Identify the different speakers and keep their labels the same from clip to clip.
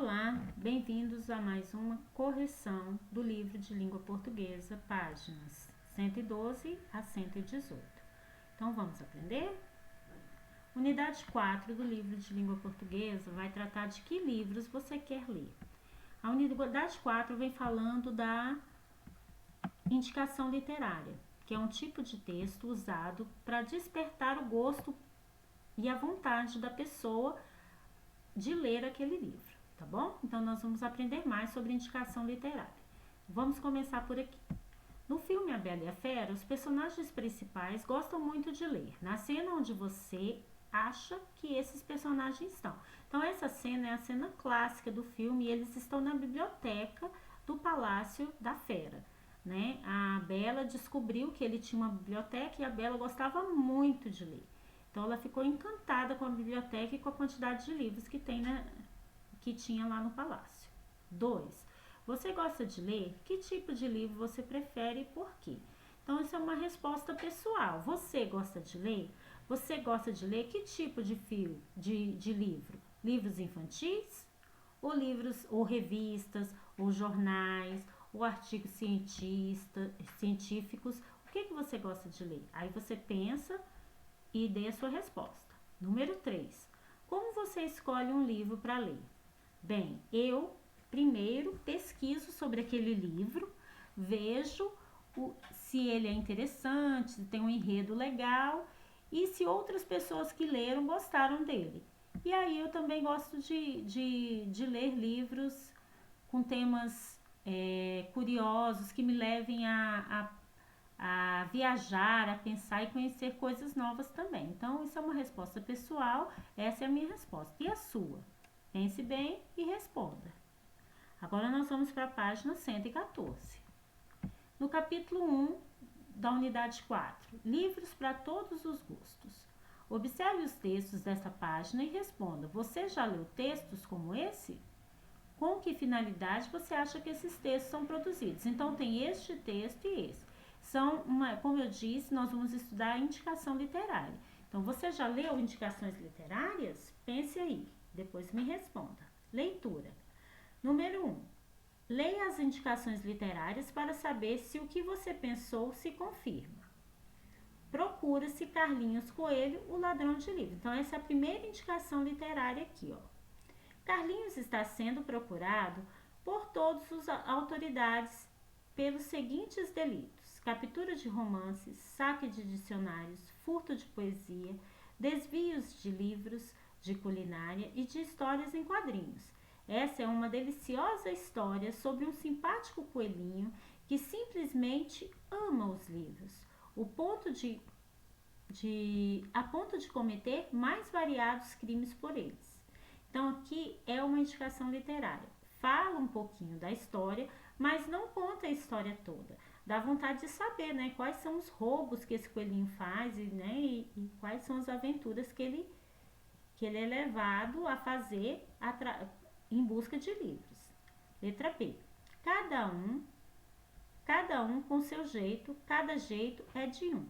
Speaker 1: Olá, bem-vindos a mais uma correção do livro de língua portuguesa, páginas 112 a 118. Então, vamos aprender? Unidade 4 do livro de língua portuguesa vai tratar de que livros você quer ler. A unidade 4 vem falando da indicação literária, que é um tipo de texto usado para despertar o gosto e a vontade da pessoa de ler aquele livro, tá bom? Então, nós vamos aprender mais sobre indicação literária. Vamos começar por aqui. No filme A Bela e a Fera, os personagens principais gostam muito de ler, na cena onde você acha que esses personagens estão. Então, essa cena é a cena clássica do filme e eles estão na biblioteca do Palácio da Fera, né? A Bela descobriu que ele tinha uma biblioteca e a Bela gostava muito de ler. Então, ela ficou encantada com a biblioteca e com a quantidade de livros que tinha lá no palácio. 2. Você gosta de ler? Que tipo de livro você prefere e por quê? Então, isso é uma resposta pessoal. Você gosta de ler? Você gosta de ler que tipo de livro? Livros infantis? Ou livros, ou revistas, ou jornais, ou artigos científicos? O que você gosta de ler? Aí você pensa e dê a sua resposta. Número 3. Como você escolhe um livro para ler? Bem, eu primeiro pesquiso sobre aquele livro, vejo se ele é interessante, se tem um enredo legal e se outras pessoas que leram gostaram dele. E aí eu também gosto de ler livros com temas curiosos que me levem a viajar, a pensar e conhecer coisas novas também. Então, isso é uma resposta pessoal, essa é a minha resposta. E a sua? Pense bem e responda. Agora nós vamos para a página 114. No capítulo 1 da unidade 4, livros para todos os gostos. Observe os textos dessa página e responda: você já leu textos como esse? Com que finalidade você acha que esses textos são produzidos? Então, tem este texto e esse. Como eu disse, nós vamos estudar a indicação literária. Então, você já leu indicações literárias? Pense aí, depois me responda. Leitura. Número 1. Leia as indicações literárias para saber se o que você pensou se confirma. Procura-se Carlinhos Coelho, o ladrão de livros. Então, essa é a primeira indicação literária aqui, ó. Carlinhos está sendo procurado por todas as autoridades pelos seguintes delitos: captura de romances, saque de dicionários, furto de poesia, desvios de livros de culinária e de histórias em quadrinhos. Essa é uma deliciosa história sobre um simpático coelhinho que simplesmente ama os livros, a ponto de cometer mais variados crimes por eles. Então, aqui é uma indicação literária. Fala um pouquinho da história, mas não conta a história toda. Dá vontade de saber, né, quais são os roubos que esse coelhinho faz e quais são as aventuras que ele é levado a fazer em busca de livros. Letra B. Cada um com seu jeito, cada jeito é de um.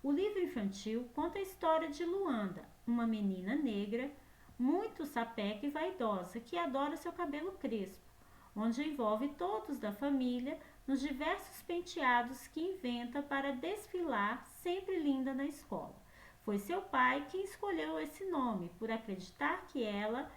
Speaker 1: O livro infantil conta a história de Luanda, uma menina negra muito sapeca e vaidosa, que adora seu cabelo crespo, onde envolve todos da família nos diversos penteados que inventa para desfilar sempre linda na escola. Foi seu pai quem escolheu esse nome, por acreditar que ela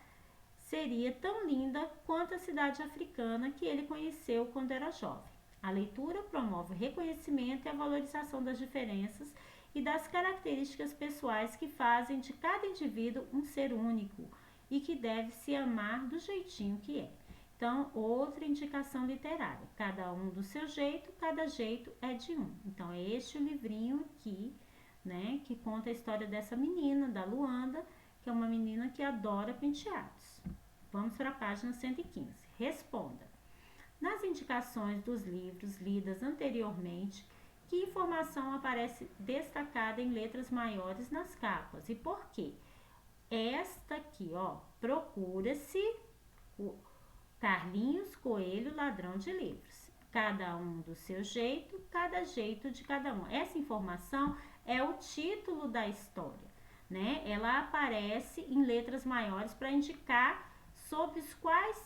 Speaker 1: seria tão linda quanto a cidade africana que ele conheceu quando era jovem. A leitura promove o reconhecimento e a valorização das diferenças e das características pessoais que fazem de cada indivíduo um ser único e que deve se amar do jeitinho que é. Então, outra indicação literária. Cada um do seu jeito, cada jeito é de um. Então, é este o livrinho aqui, né, que conta a história dessa menina, da Luanda, que é uma menina que adora penteados. Vamos para a página 115. Responda. Nas indicações dos livros lidas anteriormente, que informação aparece destacada em letras maiores nas capas e por quê? Esta aqui, ó, procura-se o Carlinhos Coelho, ladrão de livros. Cada um do seu jeito, cada jeito de cada um. Essa informação é o título da história, né? Ela aparece em letras maiores para indicar sobre os quais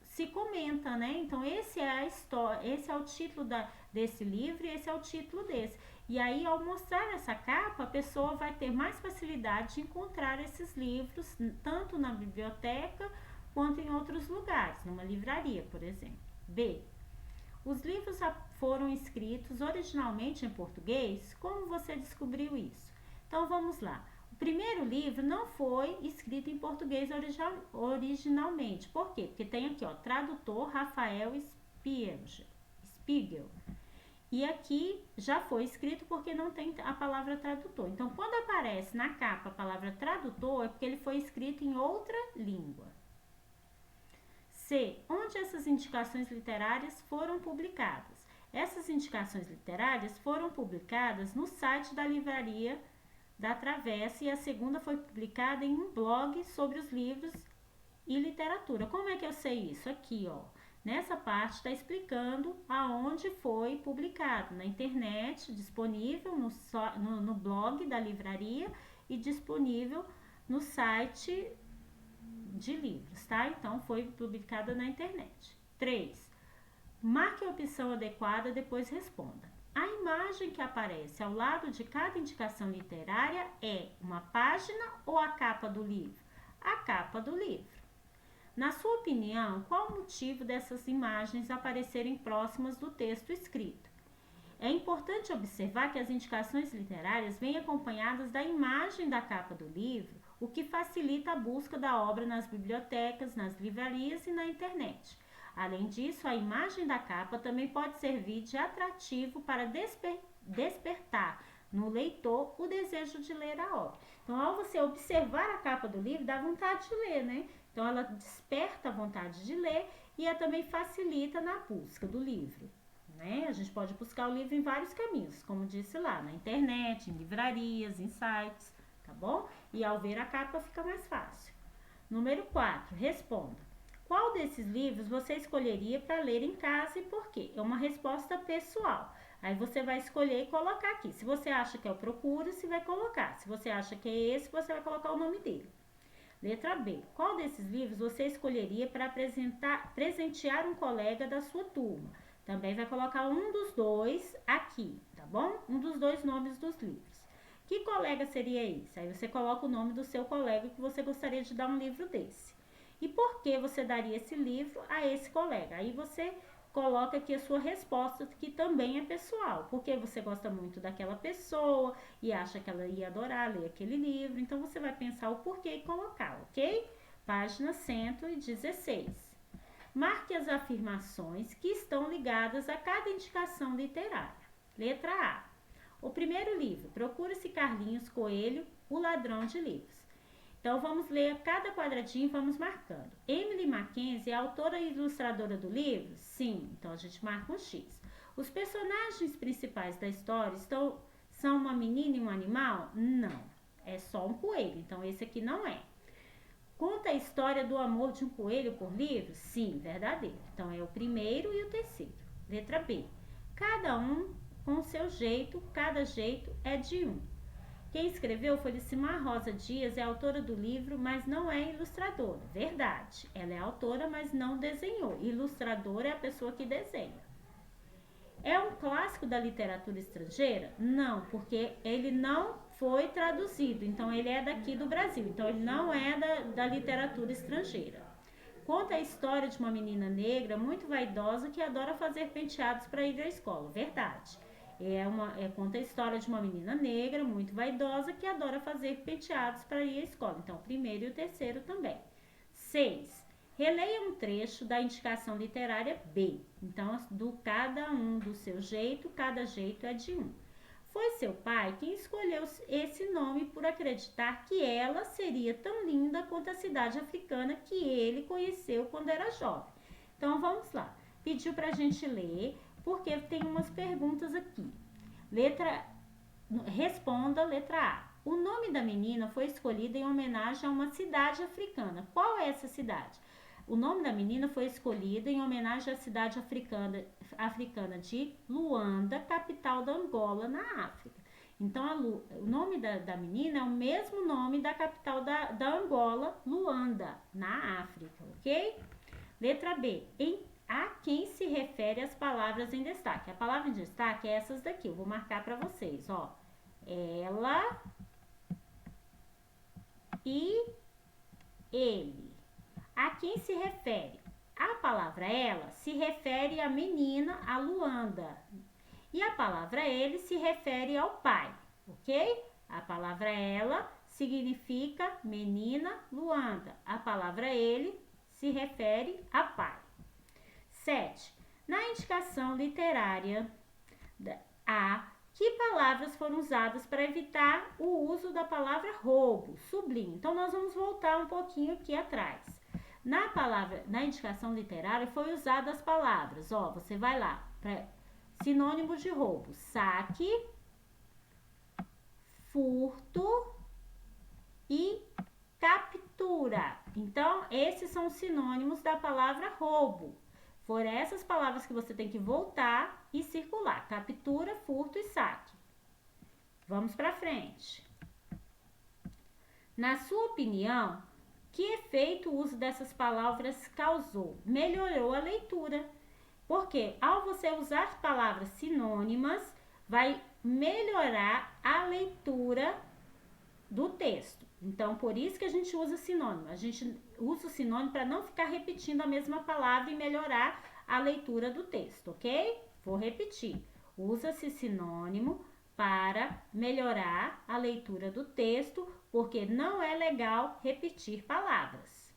Speaker 1: se comenta, né? Então, esse é a história, esse é o título desse livro e esse é o título desse. E aí, ao mostrar essa capa, a pessoa vai ter mais facilidade de encontrar esses livros, tanto na biblioteca quanto em outros lugares, numa livraria, por exemplo. B. Os livros foram escritos originalmente em português? Como você descobriu isso? Então, vamos lá. O primeiro livro não foi escrito em português originalmente. Por quê? Porque tem aqui, ó, tradutor Rafael Spiegel. E aqui já foi escrito porque não tem a palavra tradutor. Então, quando aparece na capa a palavra tradutor, é porque ele foi escrito em outra língua. C. Onde essas indicações literárias foram publicadas? Essas indicações literárias foram publicadas no site da Livraria da Travessa e a segunda foi publicada em um blog sobre os livros e literatura. Como é que eu sei isso? Aqui, ó. Nessa parte está explicando aonde foi publicado, na internet, disponível no blog da livraria e disponível no site de livros, tá? Então, foi publicada na internet. 3. Marque a opção adequada, depois responda. A imagem que aparece ao lado de cada indicação literária é uma página ou a capa do livro? A capa do livro. Na sua opinião, qual o motivo dessas imagens aparecerem próximas do texto escrito? É importante observar que as indicações literárias vêm acompanhadas da imagem da capa do livro, o que facilita a busca da obra nas bibliotecas, nas livrarias e na internet. Além disso, a imagem da capa também pode servir de atrativo para despertar no leitor o desejo de ler a obra. Então, ao você observar a capa do livro, dá vontade de ler, né? Então, ela desperta a vontade de ler e também facilita na busca do livro, né? A gente pode buscar o livro em vários caminhos, como disse lá, na internet, em livrarias, em sites, tá bom? E ao ver a capa fica mais fácil. Número 4, responda. Qual desses livros você escolheria para ler em casa e por quê? É uma resposta pessoal. Aí você vai escolher e colocar aqui. Se você acha que é o Procura, você vai colocar. Se você acha que é esse, você vai colocar o nome dele. Letra B. Qual desses livros você escolheria para presentear um colega da sua turma? Também vai colocar um dos dois aqui, tá bom? Um dos dois nomes dos livros. Que colega seria esse? Aí você coloca o nome do seu colega que você gostaria de dar um livro desse. E por que você daria esse livro a esse colega? Aí você coloca aqui a sua resposta, que também é pessoal. Porque você gosta muito daquela pessoa e acha que ela ia adorar ler aquele livro. Então, você vai pensar o porquê e colocar, ok? Página 116. Marque as afirmações que estão ligadas a cada indicação literária. Letra A. O primeiro livro, Procura-se Carlinhos Coelho, O Ladrão de Livros. Então, vamos ler cada quadradinho e vamos marcando. Emily Mackenzie é a autora e ilustradora do livro? Sim, então a gente marca um X. Os personagens principais da história são uma menina e um animal? Não, é só um coelho, então esse aqui não é. Conta a história do amor de um coelho por livro? Sim, verdadeiro. Então, é o primeiro e o terceiro. Letra B. Cada um com seu jeito, cada jeito é de um. Quem escreveu foi Licimar Rosa Dias, é autora do livro, mas não é ilustradora. Verdade, ela é autora, mas não desenhou. Ilustradora é a pessoa que desenha. É um clássico da literatura estrangeira? Não, porque ele não foi traduzido, então ele é daqui do Brasil, então ele não é da literatura estrangeira. Conta a história de uma menina negra muito vaidosa que adora fazer penteados para ir à escola. Verdade. Conta a história de uma menina negra muito vaidosa que adora fazer penteados para ir à escola. Então, o primeiro e o terceiro também. 6. Releia um trecho da indicação literária B. Então, do cada um do seu jeito, cada jeito é de um. Foi seu pai quem escolheu esse nome por acreditar que ela seria tão linda quanto a cidade africana que ele conheceu quando era jovem. Então, vamos lá. Pediu para a gente ler, porque tem umas perguntas aqui. Responda letra A. O nome da menina foi escolhido em homenagem a uma cidade africana. Qual é essa cidade? O nome da menina foi escolhido em homenagem à cidade africana de Luanda, capital da Angola, na África. Então, o nome da menina é o mesmo nome da capital da Angola, Luanda, na África, ok? Letra B. A quem se refere as palavras em destaque? A palavra em destaque é essas daqui, eu vou marcar para vocês, ó. Ela e ele. A quem se refere? A palavra ela se refere à menina, a Luanda. E a palavra ele se refere ao pai, ok? A palavra ela significa menina, Luanda. A palavra ele se refere a pai. 7. Na indicação literária A, que palavras foram usadas para evitar o uso da palavra roubo? Sublinho. Então, nós vamos voltar um pouquinho aqui atrás. Na indicação literária foi usada as palavras, ó, você vai lá, sinônimos de roubo: saque, furto e captura. Então, esses são os sinônimos da palavra roubo. Foram essas palavras que você tem que voltar e circular: captura, furto e saque. Vamos para frente. Na sua opinião, que efeito o uso dessas palavras causou? Melhorou a leitura. Porque ao você usar palavras sinônimas, vai melhorar a leitura do texto. Então, por isso que a gente usa sinônimo. A gente usa o sinônimo para não ficar repetindo a mesma palavra e melhorar a leitura do texto, ok? Vou repetir. Usa-se sinônimo para melhorar a leitura do texto, porque não é legal repetir palavras.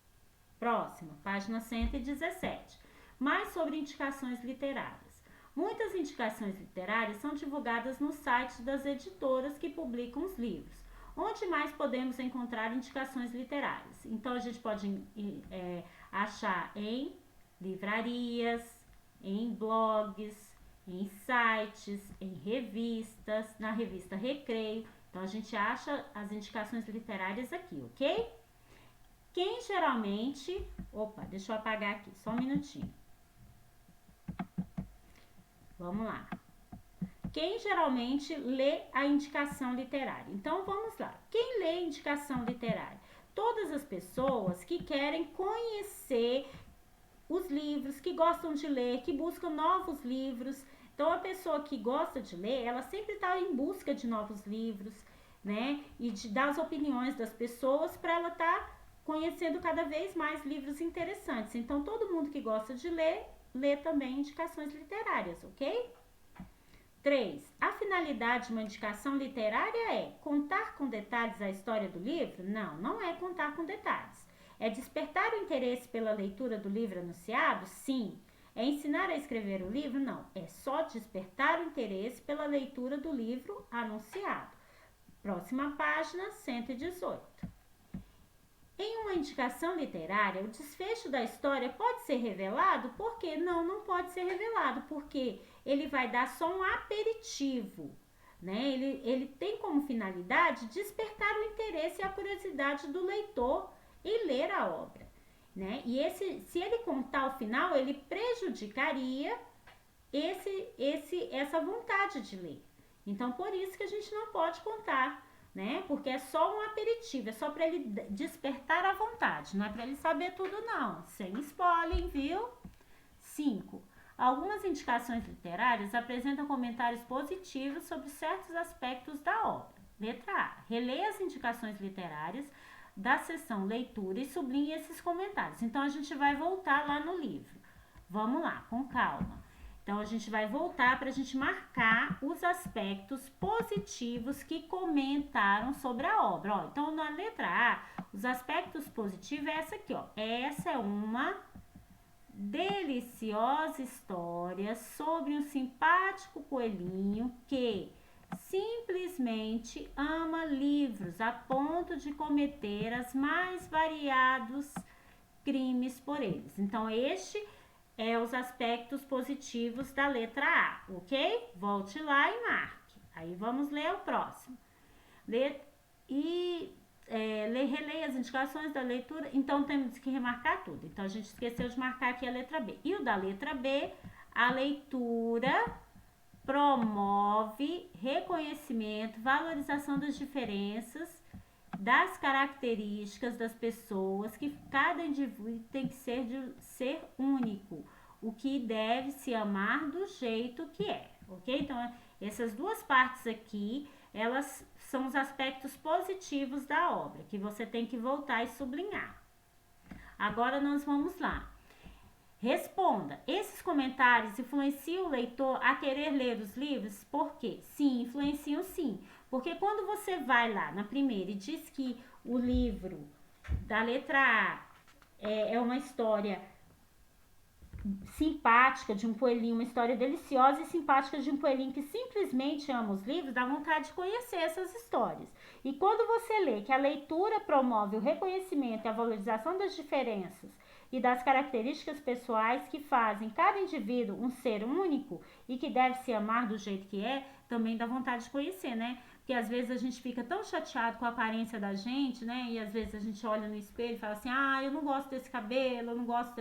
Speaker 1: Próxima, página 117. Mais sobre indicações literárias. Muitas indicações literárias são divulgadas nos sites das editoras que publicam os livros. Onde mais podemos encontrar indicações literárias? Então, a gente pode achar em livrarias, em blogs, em sites, em revistas, na revista Recreio. Então, a gente acha as indicações literárias aqui, ok? Quem geralmente... Opa, deixa eu apagar aqui, só um minutinho. Vamos lá. Quem geralmente lê a indicação literária? Então, vamos lá. Quem lê a indicação literária? Todas as pessoas que querem conhecer os livros, que gostam de ler, que buscam novos livros. Então, a pessoa que gosta de ler, ela sempre está em busca de novos livros, né? E das opiniões das pessoas para ela estar conhecendo cada vez mais livros interessantes. Então, todo mundo que gosta de ler, lê também indicações literárias, ok? 3. A finalidade de uma indicação literária é contar com detalhes a história do livro? Não, não é contar com detalhes. É despertar o interesse pela leitura do livro anunciado? Sim. É ensinar a escrever o livro? Não. É só despertar o interesse pela leitura do livro anunciado. Próxima página, 118. Em uma indicação literária, o desfecho da história pode ser revelado? Por quê? Não, não pode ser revelado, porque ele vai dar só um aperitivo, né? Ele tem como finalidade despertar o interesse e a curiosidade do leitor em ler a obra, né? E se ele contar o final, ele prejudicaria essa vontade de ler. Então, por isso que a gente não pode contar, né? Porque é só um aperitivo, é só para ele despertar a vontade, não é para ele saber tudo não, sem spoiler, viu? 5. Algumas indicações literárias apresentam comentários positivos sobre certos aspectos da obra. Letra A. Releia as indicações literárias da seção leitura e sublinhe esses comentários. Então, a gente vai voltar lá no livro. Vamos lá, com calma. Então, a gente vai voltar para a gente marcar os aspectos positivos que comentaram sobre a obra. Ó, então, na letra A, os aspectos positivos é essa aqui, ó. Essa é uma deliciosa história sobre um simpático coelhinho que simplesmente ama livros a ponto de cometer as mais variados crimes por eles. Então, este é os aspectos positivos da letra A, ok? Volte lá e marque. Aí vamos ler o próximo. Releia as indicações da leitura. Então, temos que remarcar tudo. Então, a gente esqueceu de marcar aqui a letra B. E o da letra B, a leitura promove reconhecimento, valorização das diferenças, das características das pessoas, que cada indivíduo tem que ser único, o que deve se amar do jeito que é, ok? Então, essas duas partes aqui, elas são os aspectos positivos da obra, que você tem que voltar e sublinhar. Agora nós vamos lá. Responda. Esses comentários influenciam o leitor a querer ler os livros? Por quê? Sim, influenciam sim. Porque quando você vai lá na primeira e diz que o livro da letra A é uma história simpática de um coelhinho, uma história deliciosa e simpática de um coelhinho que simplesmente ama os livros, dá vontade de conhecer essas histórias. E quando você lê que a leitura promove o reconhecimento e a valorização das diferenças e das características pessoais que fazem cada indivíduo um ser único e que deve se amar do jeito que é, também dá vontade de conhecer, né? Porque às vezes a gente fica tão chateado com a aparência da gente, né? E às vezes a gente olha no espelho e fala assim, eu não gosto desse cabelo, eu não gosto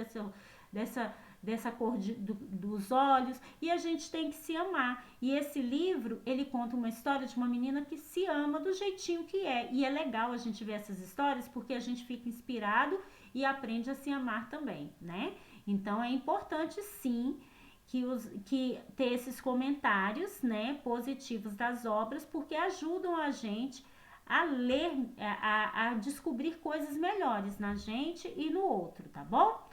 Speaker 1: dessa cor dos olhos, e a gente tem que se amar. E esse livro, ele conta uma história de uma menina que se ama do jeitinho que é. E é legal a gente ver essas histórias porque a gente fica inspirado e aprende a se amar também, né? Então é importante sim que ter esses comentários, né, positivos das obras, porque ajudam a gente a ler, a descobrir coisas melhores na gente e no outro, tá bom?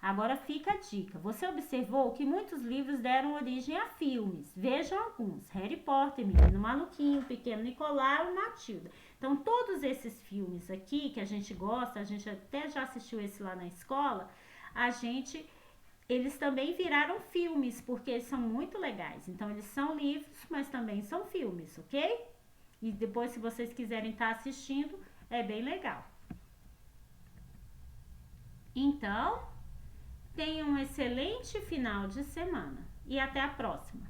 Speaker 1: Agora fica a dica. Você observou que muitos livros deram origem a filmes. Vejam alguns. Harry Potter, Menino Maluquinho, Pequeno Nicolau e Matilda. Então, todos esses filmes aqui que a gente gosta, a gente até já assistiu esse lá na escola, eles também viraram filmes, porque eles são muito legais. Então, eles são livros, mas também são filmes, ok? E depois, se vocês quiserem estar assistindo, é bem legal. Então, tenha um excelente final de semana e até a próxima!